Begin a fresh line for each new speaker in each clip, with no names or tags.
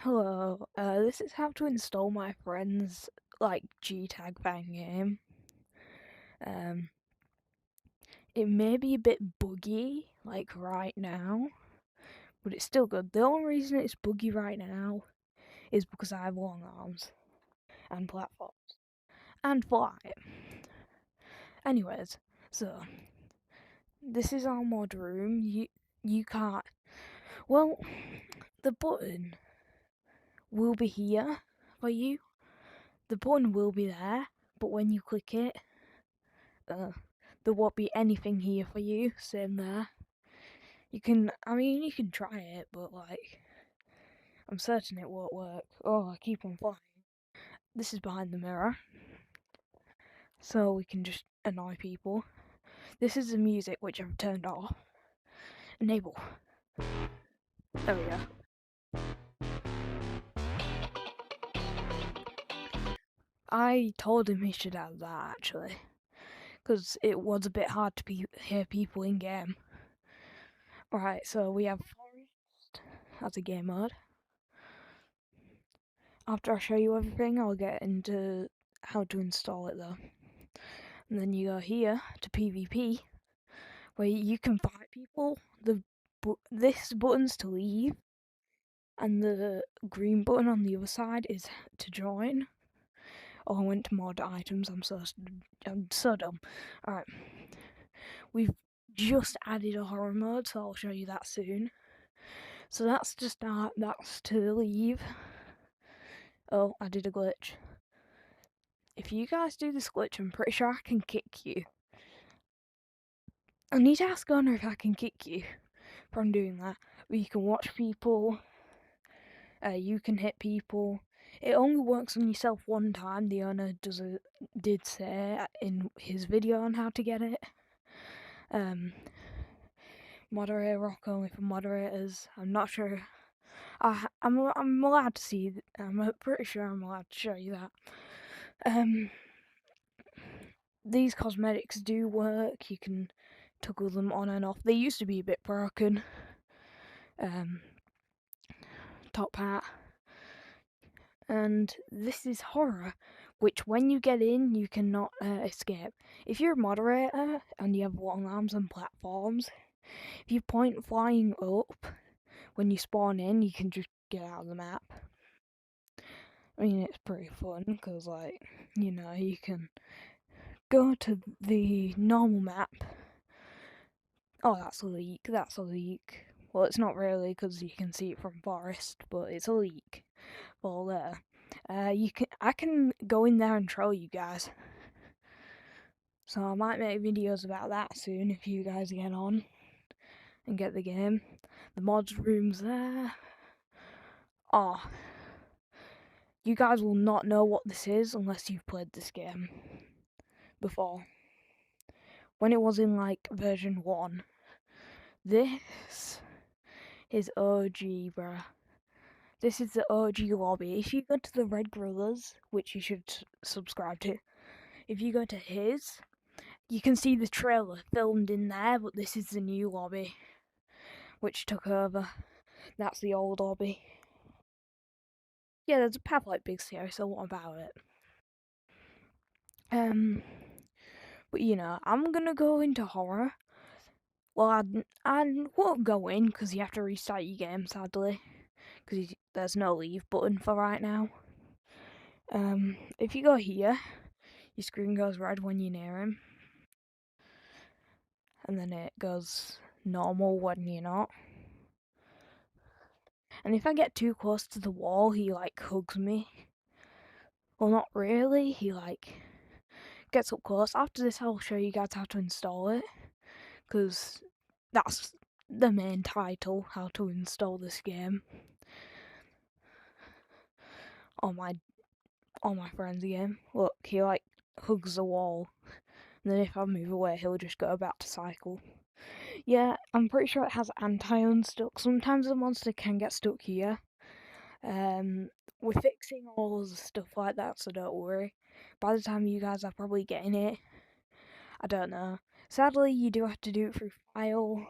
Hello, this is how to install my friend's, G-Tag fan game. Um, it may be a bit buggy, right now, but it's still good. The only reason it's buggy right now is because I have long arms and platforms and fly. Anyways, so, this is our mod room. You can't... Well, the button will be here for you. The button will be there, but when you click it, there won't be anything here for you. Same there. You can try it, but I'm certain it won't work. Oh, I keep on flying. This is behind the mirror, so we can just annoy people. This is the music which I've turned off. Enable. There we go. I told him he should have that actually, because it was a bit hard to hear people in game. Right, so we have Forest as a game mode. After I show you everything, I'll get into how to install it though. And then you go here to PvP, where you can fight people. This button's to leave, and the green button on the other side is to join. Oh, I went to mod items. I'm so dumb. Alright, we've just added a horror mode, so I'll show you that soon. So that's to start. That's to leave. Oh, I did a glitch. If you guys do this glitch, I'm pretty sure I can kick you. I need to ask owner if I can kick you from doing that. But you can watch people, you can hit people. It only works on yourself one time. The owner did say in his video on how to get it. Moderator rock only for moderators. I'm not sure. I'm allowed to see. I'm pretty sure I'm allowed to show you that. These cosmetics do work. You can toggle them on and off. They used to be a bit broken. Top hat. And this is horror, which when you get in, you cannot escape. If you're a moderator and you have long arms and platforms, if you point flying up when you spawn in, you can just get out of the map. I mean, it's pretty fun because, you can go to the normal map. Oh, that's a leak. That's a leak. Well, it's not really because you can see it from Forest, but it's a leak. Well, there. I can go in there and troll you guys. So I might make videos about that soon if you guys get on and get the game. The mods room's there. Oh, you guys will not know what this is unless you've played this game before. When it was in version 1, this is OG, bruh. This is the OG lobby. If you go to the Red Gorillas, which you should subscribe to, if you go to his, you can see the trailer filmed in there, but this is the new lobby, which took over. That's the old lobby. Yeah, there's a path like Big here, so what about it? But I'm gonna go into horror. Well, I won't go in because you have to restart your game, sadly, because there's no leave button for right now. If you go here, your screen goes red when you're near him, and then it goes normal when you're not. And if I get too close to the wall, he hugs me. Well, not really. He gets up close. After this, I'll show you guys how to install it, because that's the main title, how to install this game. On my friend's game. Look, he hugs the wall, and then if I move away, he'll just go back to cycle. Yeah, I'm pretty sure it has anti-unstuck. Sometimes the monster can get stuck here. We're fixing all the stuff like that, so don't worry. By the time you guys are probably getting it, I don't know. Sadly, you do have to do it through file.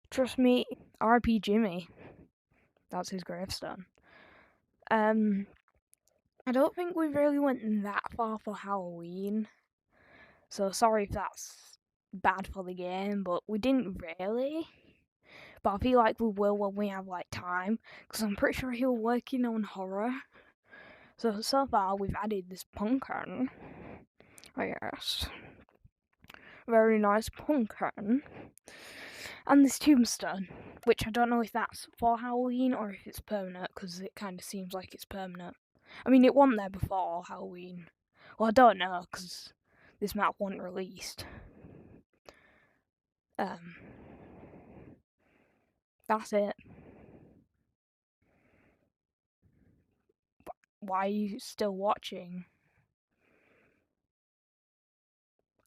Trust me, RP Jimmy. That's his gravestone. I don't think we really went that far for Halloween. So sorry if that's bad for the game, but we didn't really. But I feel like we will when we have like time, because I'm pretty sure he was working on horror. So far we've added this pumpkin. Oh yes, very nice pumpkin, and this tombstone, which I don't know if that's for Halloween or if it's permanent, because it kind of seems like it's permanent. I mean, it wasn't there before Halloween. Well, I don't know, because this map wasn't released. That's it. Why are you still watching?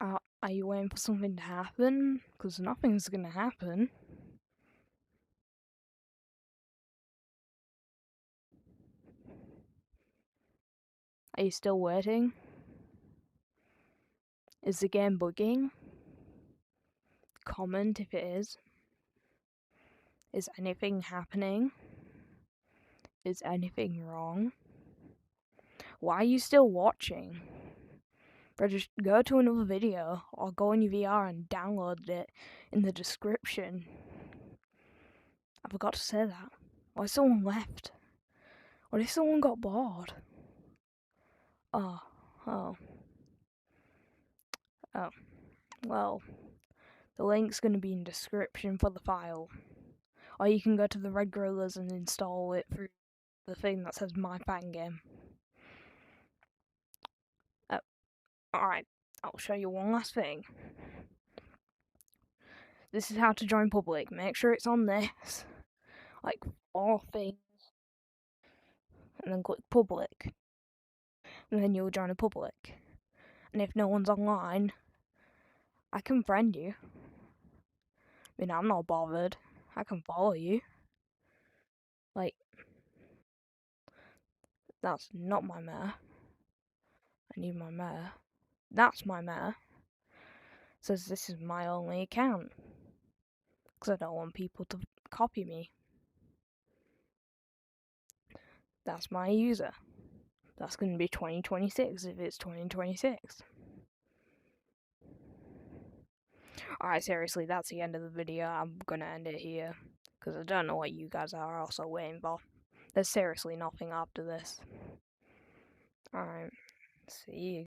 Are you waiting for something to happen? Because nothing's gonna happen. Are you still waiting? Is the game bugging? Comment if it is. Is anything happening? Is anything wrong? Why are you still watching? Bro, just go to another video or go on your VR and download it in the description. I forgot to say that. What if someone left? What if someone got bored? Oh. Well, the link's going to be in the description for the file. Or you can go to the Red Gorillas and install it through the thing that says My Fan Game. Alright, I'll show you one last thing. This is how to join public. Make sure it's on this. Like 4 things. And then click public. And then you'll join a public. And if no one's online, I can friend you. I mean, I'm not bothered. I can follow you. Like, that's not my mare. I need my mare. That's my mare. Says this is my only account. Because I don't want people to copy me. That's my user. That's going to be 2026 if it's 2026. Alright, seriously, that's the end of the video. I'm going to end it here. Because I don't know what you guys are also waiting for. There's seriously nothing after this. Alright, see you.